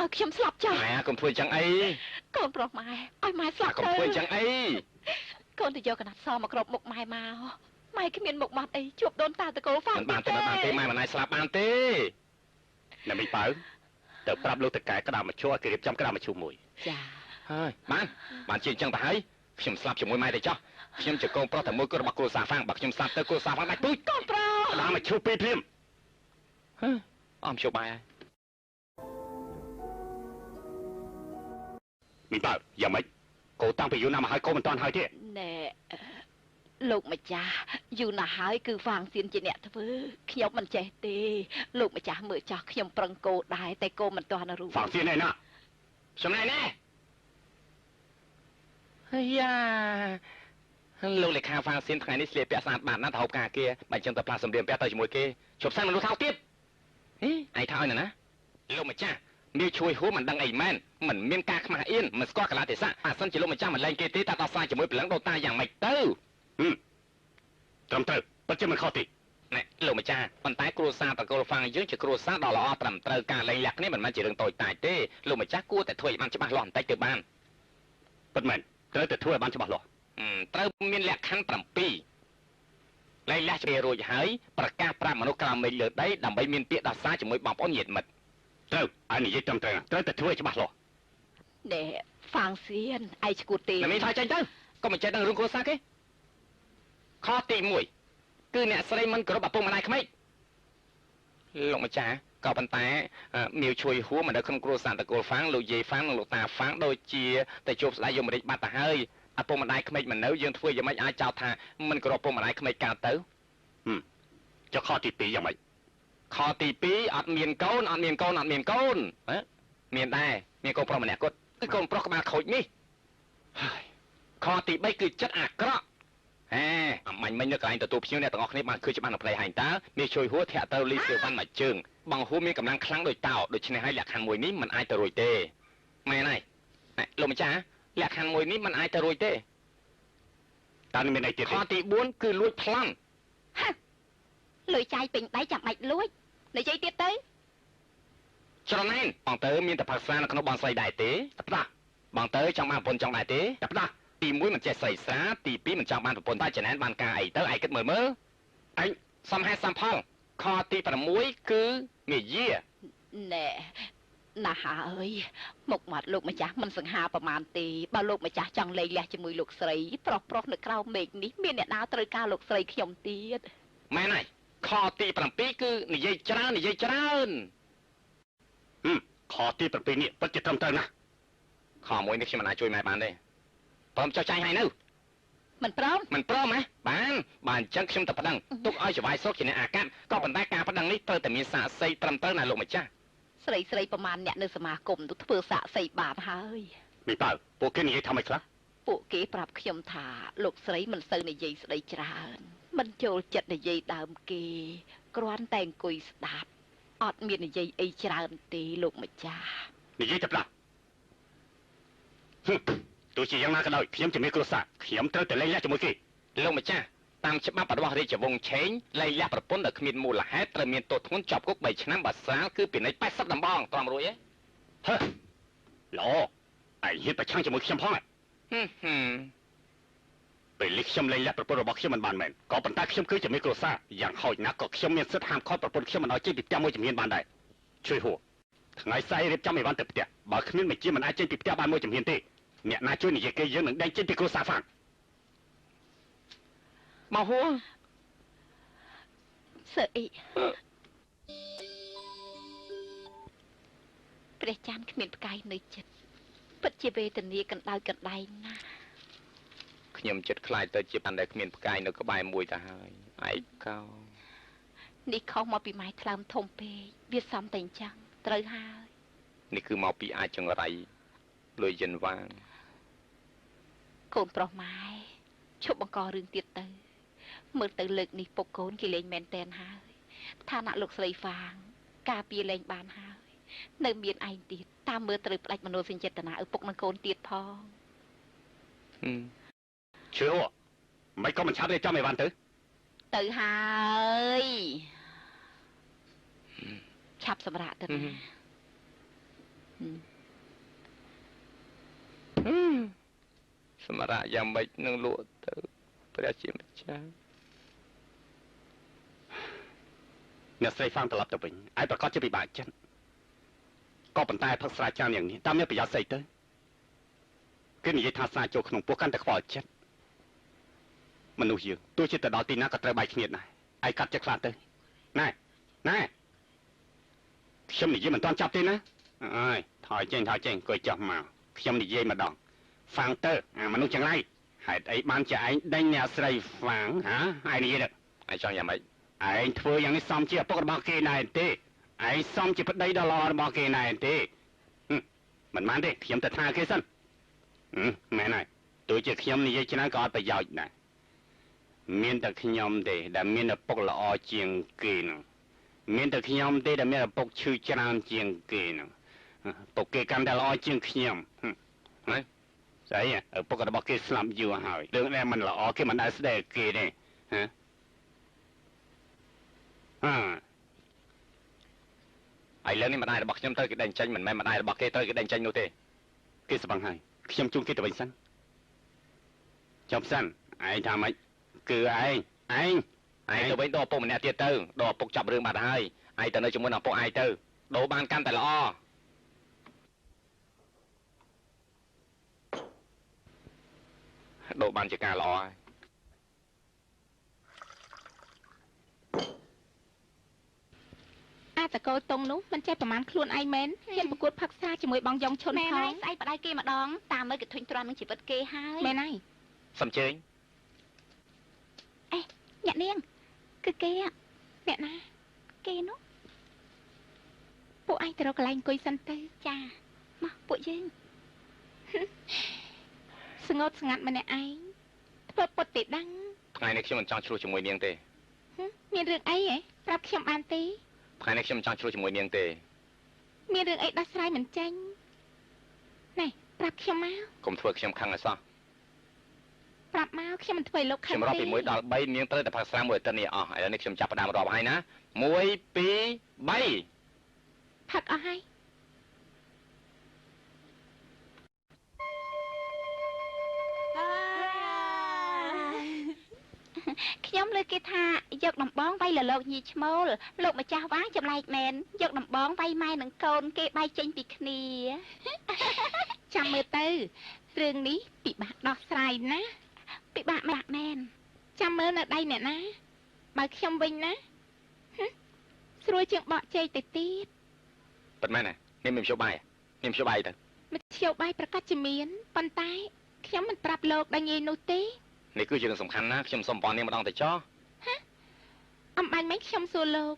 ឲ្យខ្ញុំស្លាប់ចុះ ម៉ែកុំធ្វើចឹងអី កូនប្រុសម៉ែឲ្យម៉ែស្លាប់ កុំ ទៅ ធ្វើចឹងអី កូនទៅយកកណាត់សមកគ្រប់មុខម៉ែមកម៉ែគ្មានមុខមាត់អីជួបដូនតាតកូលហ្វា មិនបានទេម៉ែមិនអាចស្លាប់បានទេ ណាមីប៉ៅទៅប្រាប់លោកតកែក្តាមមឈូឲ្យគេរៀបចំក្តាមមឈូមួយ ចា ហើយបានជាអញ្ចឹងទៅហើយខ្ញុំស្លាប់ជាមួយម៉ែទៅចោះខ្ញុំជាកូនប្រុសតែមួយគត់របស់គ្រួសារហ្វាំងបើខ្ញុំស្លាប់ទៅគ្រួសារហ្វាំងដាច់ពូជ កូនប្រុស ក្តាមមឈូពីភ្លាម អមជប់បាយហើយ មីប៉ៅយ៉ាងម៉េចកូនតាំងពីយូរណាស់មកហើយកូនមិនតាន់ហើយទេ ណែលោកម្ចាស់យូរណាស់ហើយគឺហ្វាងសៀនជាអ្នកធ្វើខ្ញុំមិនចេះទេលោកម្ចាស់មើលចោះខ្ញុំប្រឹងគោដែរតែគោមិនទាន់រួច ហ្វាងសៀនឯណា សំណែនណែអាយ៉ាលោកលេខាហ្វាងសៀនថ្ងៃនេះស្លៀកពាក់ស្អាតបាតណាស់ទៅហូបការគាបើចឹងទៅផ្លាស់សម្លៀកពាក់ទៅជាមួយគេជប់សិនមនុស្សថោកទៀតហេឯងថាឲ្យណាលោកម្ចាស់មាវជួយហួរមិនដឹងអីមែនមិនមានការខ្មាស់អៀនមិនស្គាល់កលៈទេសៈអាសិនជាលោកម្ចាស់មិនលែងគេទេតែដោះស្រាយជាមួយព្រលឹងដូនតាយ៉ាងម៉េចទៅ ត្រឹមត្រូវពិតជាមិនខុសទេ ណែលោកម្ចាស់ប៉ុន្តែគ្រួសារតកូលហ្វាំងយើងជាគ្រួសារដ៏ល្អត្រឹមត្រូវការលែងលះគ្នាមិនមែនជារឿងតូចតាចទេលោកម្ចាស់គួរតែធ្វើឲ្យបានច្បាស់លាស់បន្តិចទៅបាន ពិតមែនត្រូវតែធ្វើឲ្យបានច្បាស់លាស់ ត្រូវមានលក្ខខណ្ឌ7លែងលះជារួចហើយប្រកាសប្រាប់មនុស្សក្រៅមេឃលើដីដើម្បីមានពាក្យដោះសារជាមួយបងប្អូនញាតិមិត្ត ត្រូវឲ្យនិយាយត្រឹមត្រូវត្រូវតែធ្វើឲ្យច្បាស់លាស់ ណែហ្វាងសៀនឯងឈួតទេ មិនមានថាចេញទៅកុំបញ្ចេះដឹងរឿងគ្រួសារគេខទី1គឺអ្នកស្រីមិនគោរពឪពុកម្ដាយក្មេកលោកម្ចាស់ក៏ប៉ុន្តែមាវជួយហួរមកនៅក្នុងគ្រួសារតកូលហ្វាំងលោកយាយហ្វាំងនិងលោកតាហ្វាំងដូចជាតែជួបស្ដេចយមរាជបាត់ទៅហើយឪពុកម្ដាយក្មេកមិននៅយើងធ្វើយ៉ាងម៉េចអាចចោទថាមិនគោរពឪពុកម្ដាយក្មេកកើតទៅ ចុះខទី2យ៉ាងម៉េច ខទី2អត់មានកូនមានកូនមានដែរមានកូនប្រុសម្នាក់គត់គឺកូនប្រុសក្បាលខូចនេះហើយខទី3គឺចិត្តអាក្រក់អមាញ់មិញនៅកន្លែងទទួលភ្ញៀវអ្នកទាំងអស់គ្នាបានឃើញច្បាស់នៅផ្លៃហែងតើមានជួយហួរធាក់ទៅលីសៀវ៉ាន់មួយជើងបងហួរមានកម្លាំងខ្លាំងដូចតោដូច្នេះហើយលក្ខខណ្ឌមួយនេះមិនអាចទៅរួចទេមែនហើយលោកម្ចាស់លក្ខខណ្ឌមួយនេះមិនអាចទៅរួចទេ តើមានអីទៀត ខទី4គឺលួចប្លន់ លុយចាយពេញដៃចាំបាច់លួចនិយាយទៀតទៅ ច្រណែនបងទៅមានតែផឹកស្រានៅក្នុងបងស្រីដែរទេតែផ្ដាស់បងទៅចង់បានប្រពន្ធចង់ដែរទេតែផ្ដាស់ទី1មិនចេះស្រីស្រាទី2មិនចង់បានប្រពន្ធតែច្រណែនបានការអីទៅឯងគិតមើលឯងសំហេតុសំផលខទី6គឺមាយា ណែណាស់ហើយមុខមាត់លោកម្ចាស់មិនសង្ហាប្រមាណទេបើលោកម្ចាស់ចង់លែងលះជាមួយលោកស្រីប្រុសនៅក្រៅមេឃនេះមានអ្នកណាត្រូវការលោកស្រីខ្ញុំទៀត មែនហើយខទី7គឺនិយាយច្រើន ខទី7នេះពិតជាត្រឹមត្រូវណាស់ ខមួយនេះខ្ញុំមិនអាចជួយម៉ែបានទេព្រមចុះចាញ់ឲ្យនៅ មិនព្រម ហ៎បានអញ្ចឹងខ្ញុំទៅប្តឹងទុកឲ្យចវាយសុកជាអ្នកអាកាត់ក៏ប៉ុន្តែការប្តឹងនេះត្រូវតែមានសាក្សីត្រឹមត្រូវណាលោកម្ចាស់ ស្រីប្រមាណអ្នកនៅសមាគមទៅធ្វើសាកសីបានហើយ មីប៉ៅពួកគេនិយាយថាម៉េចខ្លះ ពួកគេប្រាប់ខ្ញុំថាលោកស្រីមិនសូវនិយាយស្ដីច្រើនមិនចូលចិត្តនិយាយដើមគេគ្រាន់តែអង្គុយស្ដាប់អត់មាននិយាយអីច្រើនទេលោកម្ចាស់ និយាយតែផ្ដាស់ទោះជាយ៉ាងណាក៏ដោយខ្ញុំជំនាញគ្រួសារខ្ញុំត្រូវតែលែងលះជាមួយគេ លោកម្ចាស់តាមច្បាប់របស់រាជវង្សឆេងលែងលះប្រពន្ធដែលគ្មានមូលហេតុត្រូវមានទោសធ្ងន់ជាប់គុក3ឆ្នាំបើស្រាលគឺពិន័យ80ដំបងត្រឹមរួចទេ ល្អឯងហ៊ានប្រឆាំងជាមួយខ្ញុំផងពេលនេះខ្ញុំលែងលះប្រពន្ធរបស់ខ្ញុំមិនបានមែនក៏ប៉ុន្តែខ្ញុំគឺជំនាញគ្រួសារយ៉ាងហោចណាស់ក៏ខ្ញុំមានសិទ្ធិហាមឃាត់ប្រពន្ធខ្ញុំមិនឲ្យចេញពីផ្ទះមួយជំហានបានដែរជួយហួរថ្ងៃស្អែករៀបចំអីវ៉ាន់ទៅផ្ទះបើគ្មានបញ្ជាមិនអាចចេញពីផ្ទះបានមួយជំហានទេអ្នកណាជួយនិយាយគេយើងនឹងដេញចេញពីគ្រួសារហ្វាំង មកហួរ សើអីព្រះច័ន្ទគ្មានផ្កាយនៅចិត្តពិតជាវេទនាកណ្ដៅកណ្ដែងណាស់ ខ្ញុំចិត្តខ្លាចទៅជាបានដែលគ្មានផ្កាយនៅក្បែរមួយទៅហើយឯកោ នេះខុសមកពីម៉ែថ្លើមធំពេកវាសំតែអញ្ចឹងត្រូវហើយ នេះគឺមកពីអាចចង្រៃលុយយិនវាង កូនប្រុសម៉ែឈប់បង្ករឿងទៀតទៅមើលទៅលើកនេះពុកកូនគេលេងមែនតែនហើយឋានៈលោកស្រីហ្វាងការពារលេងបានហើយនៅមានឯងទៀតតាមមើលត្រូវផ្ដាច់មនោសញ្ចេតនាឪពុកនឹងកូនទៀតផង ជួយហួរមិនក៏មិនឆាប់រៀបចំអីវ៉ាន់ទៅ ហើយឆាប់សម្រាប់ទៅណា សម្រាប់យ៉ាងម៉េចនឹងលក់ទៅព្រះជាម្ចាស់អ្នកស្រីហ្វាំងត្រឡប់ទៅវិញឯប្រកាសជាពិបាកចិត្តក៏ប៉ុន្តែផឹកស្រាច្រើនយ៉ាងនេះតាមមានប្រយោជន៍ស្អីទៅគឺនិយាយថាស្រាចូលក្នុងពោះកាន់តែខ្វល់ចិត្តមនុស្សយើងទោះជាទៅដល់ទីណាក៏ត្រូវបែកគ្នាដែរឯកាត់ចិត្តខ្លះទៅណែខ្ញុំនិយាយមិនទាន់ចាប់ទេណាអើយថយចេញអង្គុយចុះមកខ្ញុំនិយាយម្ដងហ្វាំងទៅអាមនុស្សចឹងហើយហេតុអីបានជាឯងដេញអ្នកស្រីហ្វាំងហ៎ឯងនិយាយទៅឯងចង់យ៉ាងម៉េចឯងធ្វើយ៉ាងនេះសមជាឪពុករបស់គេណែទេឯងសមជាប្តីដ៏ល្អរបស់គេណែទេមិនបានទេខ្ញុំទៅថាគេសិនមែនហើយទោះជាខ្ញុំនិយាយច្រើនក៏អត់ប្រយោជន៍ដែរមានតែខ្ញុំទេដែលមានឪពុកល្អជាងគេនោះមានតែខ្ញុំទេដែលមានឪពុកឈឺច្រើនជាងគេនោះពុកគេកាន់តែល្អជាងខ្ញុំហើយស្អីឪពុករបស់គេស្លាប់យូរហើយរឿងដែលមិនល្អគេមិនដែលស្ដីគេទេឥឡូវនេះម្ដាយរបស់ខ្ញុំត្រូវគេដេញចេញមិនមែនម្ដាយរបស់គេត្រូវគេដេញចេញនោះទេគេស្បង់ហើយខ្ញុំជូនគេទៅវិញសិនចាប់សិនឯងថាម៉េចគឺឯងទៅវិញដល់ឪពុកម្នាក់ទៀតទៅដល់ឪពុកចាប់រឿងបាត់ហើយឯងទៅនៅជាមួយនឹងឪពុកឯងទៅដូរបានកាន់តែល្អដូរបានជាការល្អហើយតកូលតុងនោះមិនចេះប្រមាណខ្លួនឯងមែនហ៊ានប្រកួតផឹកស្រាជាមួយបងយ៉ងឈុនផងមែនហើយស្អែកបដៅគេម្ដងតាមមើលគេធុញទ្រាន់នឹងជីវិតគេហើយមែនហើយសំជើញអ្នកនាងគឺគេអ្នកណាគេនោះពួកឯងទៅរកកន្លែងអង្គុយសិនទៅចាមកពួកយើងស្ងត់ស្ងាត់ម្នាក់ឯងធ្វើពុតទេដឹងថ្ងៃនេះខ្ញុំមិនចង់ឆ្លោះជាមួយនាងទេមានរឿងអីហ៎ប្រាប់ខ្ញុំបានទេថ្ងៃនេះខ្ញុំមិនចង់ឆ្លោះជាមួយនាងទេមានរឿងអីដោះស្រាយមិនចេញណែប្រាប់ខ្ញុំមកកុំធ្វើខ្ញុំខឹងអីសោះប្រាប់មកខ្ញុំមិនធ្វើឲ្យលោកខឹងទេខ្ញុំរាប់ពី1ដល់3នាងត្រូវតែផឹកស្រាមួយអាទិត្យនេះអស់ឥឡូវនេះខ្ញុំចាប់ផ្ដើមរាប់ហើយណា1 2 3ផឹកអស់ហើយខ្ញុំលើគេថាយកដំបងវាយលលោកញីឈ្មោលលោកម្ចាស់វាងចម្លែកមែនយកដំបងវាយម៉ែនឹងកូនគេបែកចេញពីគ្នាចាំមើលទៅរឿងនេះពិបាកដោះស្រាយណាពិបាកមែនចាំមើលនៅដៃអ្នកណាបើខ្ញុំវិញណាស្រួលជាងបកជ័យទៅទៀតប៉ុន្មានណានេះមានមធ្យោបាយទៅមធ្យោបាយប្រកាសជាមានប៉ុន្តែខ្ញុំមិនប្រាប់លោកដល់ងាយនោះទេនេះគឺជារឿងសំខាន់ណាខ្ញុំសូមបងនាងម្ដងទៅចោះអំបាញ់មិនខ្ញុំសួរលោក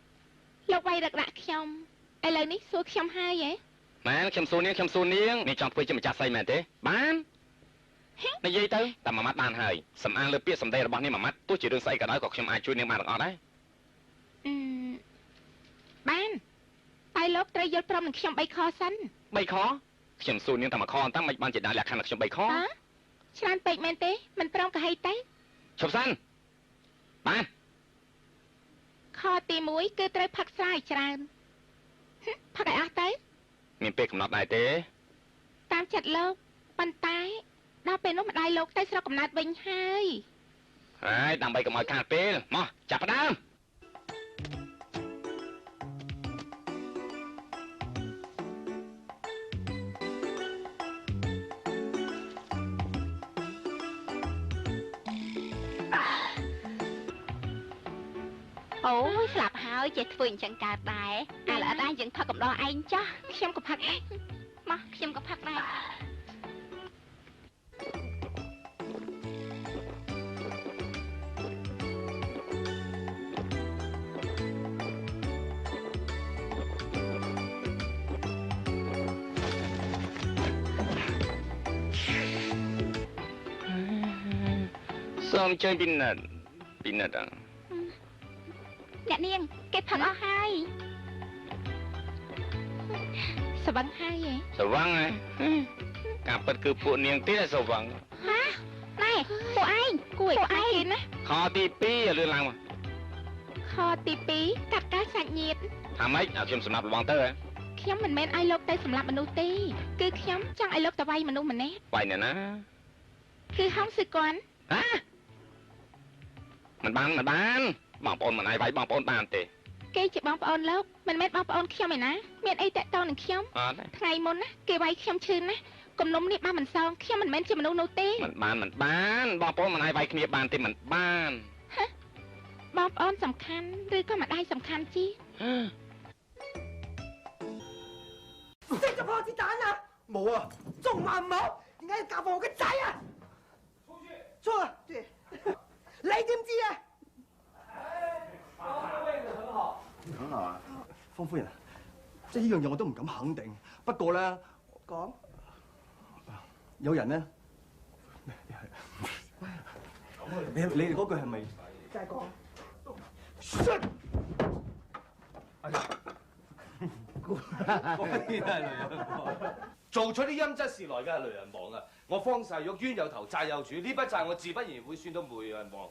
វាយរកដាក់ខ្ញុំឥឡូវនេះសួរខ្ញុំហើយហ៎មែនខ្ញុំសួរនាងនាងចង់ធ្វើជាម្ចាស់ស្អីមែនទេបាននិយាយទៅតែមួយម៉ាត់បានហើយសំអាងលើពាក្យសម្ដីរបស់នាងមួយម៉ាត់ទោះជារឿងស្អីក៏ដោយក៏ខ្ញុំអាចជួយនាងបានទាំងអស់ដែរបានតែលោកត្រូវយល់ព្រមនឹងខ្ញុំ3ខសិន3ខខ្ញុំសួរនាងតែមួយខអន្តមិនបានជាដាក់លក្ខខណ្ឌឲ្យខ្ញុំ3ខច្រើនពេកមែនទេមិនព្រមក៏ហីទៅឈប់សិនបានខទី1គឺត្រូវផឹកស្រាឲ្យច្រើនផឹកឲ្យអស់ទៅមានពេលកំណត់ដែរទេតាមចិត្តលោកប៉ុន្តែដល់ពេលនោះម្ដាយលោកទៅស្រុកកំណើតវិញហើយដើម្បីកុំឲ្យខាតពេលមកចាប់ផ្ដើមអូយស្លាប់ហើយចេះធ្វើអញ្ចឹងកើតដែរអាល្អដែរយើងផឹកកំដរឯងចាស់ខ្ញុំក៏ផឹកដែរមកខ្ញុំក៏ផឹកដែរសូមអញ្ជើញពីណាត់អ្នកនាងគេផឹកអស់ហើយស្វឹងហើយហ៎ស្វឹងហ៎ការពិតគឺពួកនាងទៀតស្វឹងហាណែពួកឯងគួយពួកឯងណាខទី2លឿនឡើងមកខទី2កាត់ការសាច់ញាតិថាម៉េចឲ្យខ្ញុំសម្រាប់លបងទៅហ៎ខ ខ្ញុំមិនមែនឲ្យលោកទៅសម្លាប់មនុស្សទេគឺខ្ញុំចង់ឲ្យលោកទៅវាយមនុស្សម្នាក់ វាយណែណា គឺហងស៊ឺគាត់ ហ៎មិនបានបងប្អូនមិនឲ្យវាយបងប្អូនបានទេ គេជាបងប្អូនលោកមិនមែនបងប្អូនខ្ញុំឯណាមានអីតាក់ទងនឹងខ្ញុំ អត់ទេ ថ្ងៃមុនណាគេវាយខ្ញុំឈឺណាគំនុំនេះបានមិនសងខ្ញុំមិនមែនជាមនុស្សនោះទេ មិនបានបងប្អូនមិនឲ្យវាយគ្នាបានទេមិនបាន បងប្អូនសំខាន់ឬក៏ម្ដាយសំខាន់ជាង 識咗破子彈啊！冇啊，仲話唔好，點解要教放我個仔啊？錯了，對，你點知啊？很好啊，方夫人，即係呢樣嘢我都唔敢肯定。不過咧，講有人咧，你哋嗰句係咪？就係講。果然係雷人王，做出啲陰質事來嘅係雷人王啊！我方世玉冤有頭債有主，呢筆債我自不然會算到梅人王。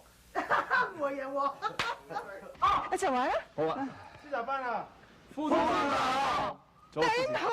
梅人喎，啊，一齊玩啊！好啊，師集班啊，夫子啊，頂學。